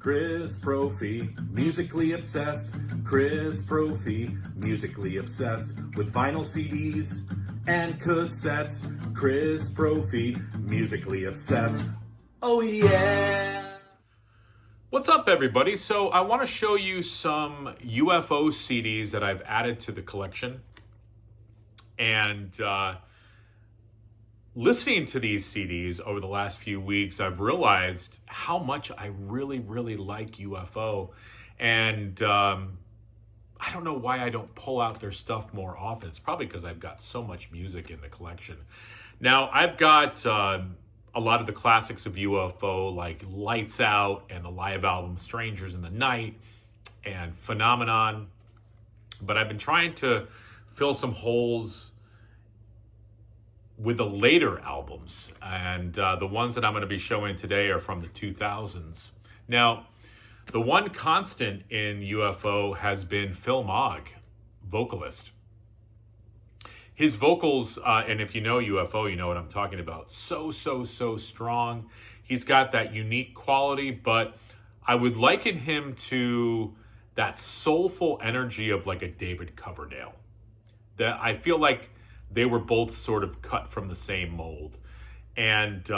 Chris Prophy, musically obsessed. Chris Prophy, musically obsessed with vinyl CDs and cassettes. Chris Prophy, musically obsessed. Oh yeah! What's up, everybody? So I want to show you some UFO CDs that I've added to the collection. And listening to these CDs over the last few weeks, I've realized how much I really like UFO. And I don't know why I don't pull out their stuff more often. It's probably because I've got so much music in the collection. Now, I've got a lot of the classics of UFO, like Lights Out and the live album Strangers in the Night and Phenomenon. But I've been trying to fill some holes with the later albums. And the ones that I'm going to be showing today are from the 2000s. Now, the one constant in UFO has been Phil Mogg, vocalist. His vocals, and if you know UFO, you know what I'm talking about. So strong. He's got that unique quality, but I would liken him to that soulful energy of like a David Coverdale. That I feel like they were both sort of cut from the same mold. And,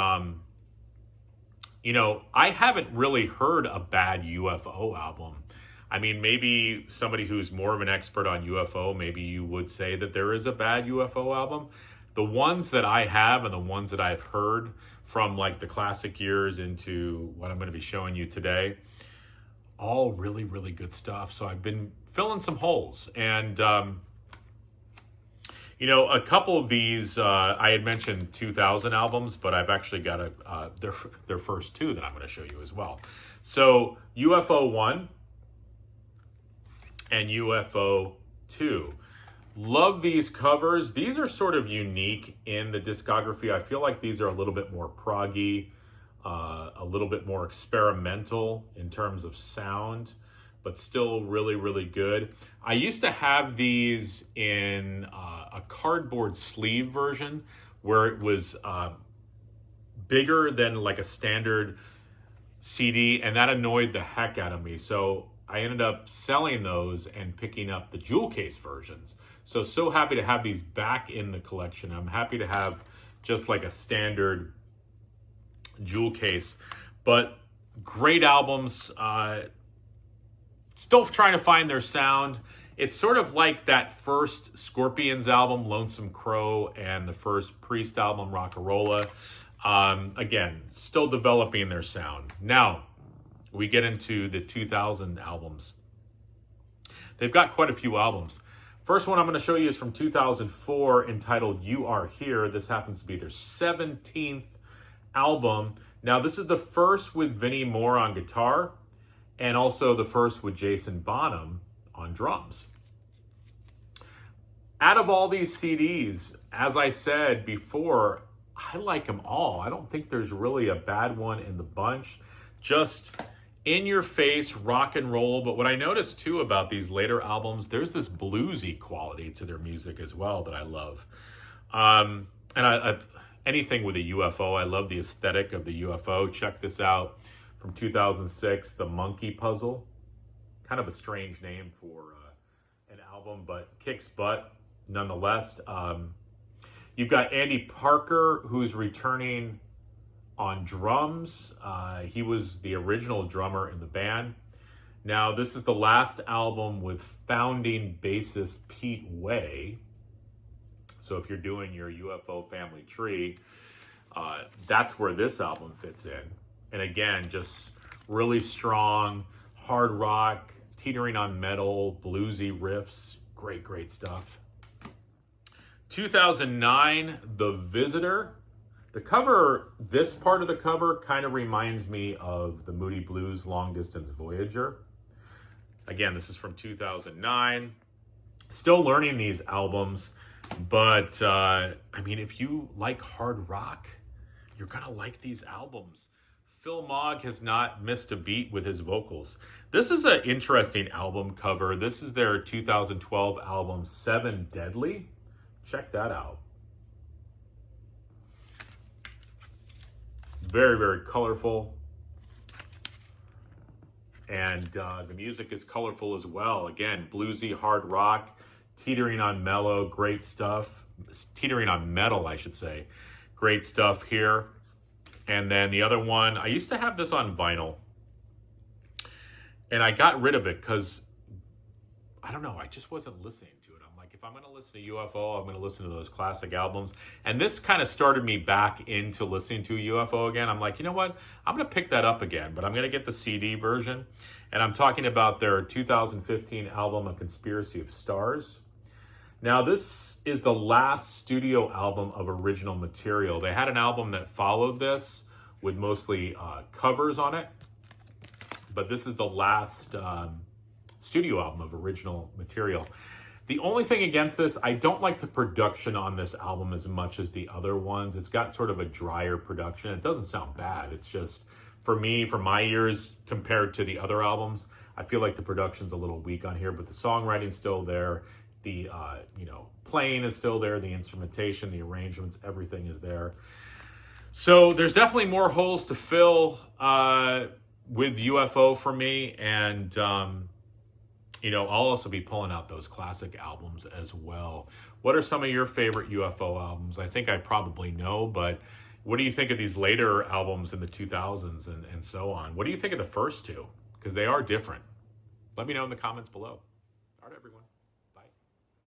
I haven't really heard a bad UFO album. I mean, maybe somebody who's more of an expert on UFO, maybe you would say that there is a bad UFO album. The ones that I have and the ones that I've heard from like the classic years into what I'm going to be showing you today, all really good stuff. So I've been filling some holes. And, a couple of these, I had mentioned 2000 albums, but I've actually got their first two that I'm going to show you as well. So UFO 1 and UFO 2. Love these covers. These are sort of unique in the discography. I feel like these are a little bit more proggy, a little bit more experimental in terms of sound, but still really good. I used to have these in a cardboard sleeve version where it was bigger than like a standard CD, and that annoyed the heck out of me. So I ended up selling those and picking up the jewel case versions. So happy to have these back in the collection. I'm happy to have just like a standard jewel case, but great albums. Still trying to find their sound. It's sort of like that first Scorpions album, Lonesome Crow, and the first Priest album, Rock-a-Rolla. Again, still developing their sound. Now, we get into the 2000 albums. They've got quite a few albums. First one I'm going to show you is from 2004, entitled You Are Here. This happens to be their 17th album. Now, this is the first with Vinnie Moore on guitar, and also the first with Jason Bonham on drums. Out of all these CDs, as I said before, I like them all. I don't think there's really a bad one in the bunch. Just in-your-face rock and roll. But what I noticed too about these later albums, there's this bluesy quality to their music as well that I love. And I anything with a UFO, I love the aesthetic of the UFO. Check this out from 2006, The Monkey Puzzle. Kind of a strange name for an album, but kicks butt nonetheless. You've got Andy Parker, who's returning on drums. He was the original drummer in the band. Now, this is the last album with founding bassist Pete Way. So if you're doing your UFO family tree, that's where this album fits in. And again, just really strong, hard rock, teetering on metal, bluesy riffs. Great stuff. 2009, The Visitor. The cover, this part of the cover kind of reminds me of the Moody Blues Long Distance Voyager. Again, this is from 2009. Still learning these albums, but if you like hard rock, you're gonna like these albums. Phil Mogg has not missed a beat with his vocals. This is an interesting album cover. This is their 2012 album, Seven Deadly. Check that out. Very colorful. And the music is colorful as well. Again, bluesy, hard rock, teetering on mellow, great stuff. Teetering on metal, I should say. Great stuff here. And then the other one, I used to have this on vinyl. And I got rid of it because, I don't know, I just wasn't listening to it. I'm like, if I'm going to listen to UFO, I'm going to listen to those classic albums. And this kind of started me back into listening to UFO again. I'm like, you know what? I'm going to pick that up again, but I'm going to get the CD version. And I'm talking about their 2015 album, A Conspiracy of Stars. Now, this is the last studio album of original material. They had an album that followed this with mostly covers on it. But this is the last studio album of original material. The only thing against this, I don't like the production on this album as much as the other ones. It's got sort of a drier production. It doesn't sound bad. It's just, for me, for my ears, compared to the other albums, I feel like the production's a little weak on here, but the songwriting's still there. The playing is still there. The instrumentation, the arrangements, everything is there. So there's definitely more holes to fill with UFO for me, and I'll also be pulling out those classic albums as well. What are some of your favorite UFO albums? I think I probably know, but what do you think of these later albums in the 2000s and so on? What do you think of the first two? Because they are different. Let me know in the comments below. All right, everyone.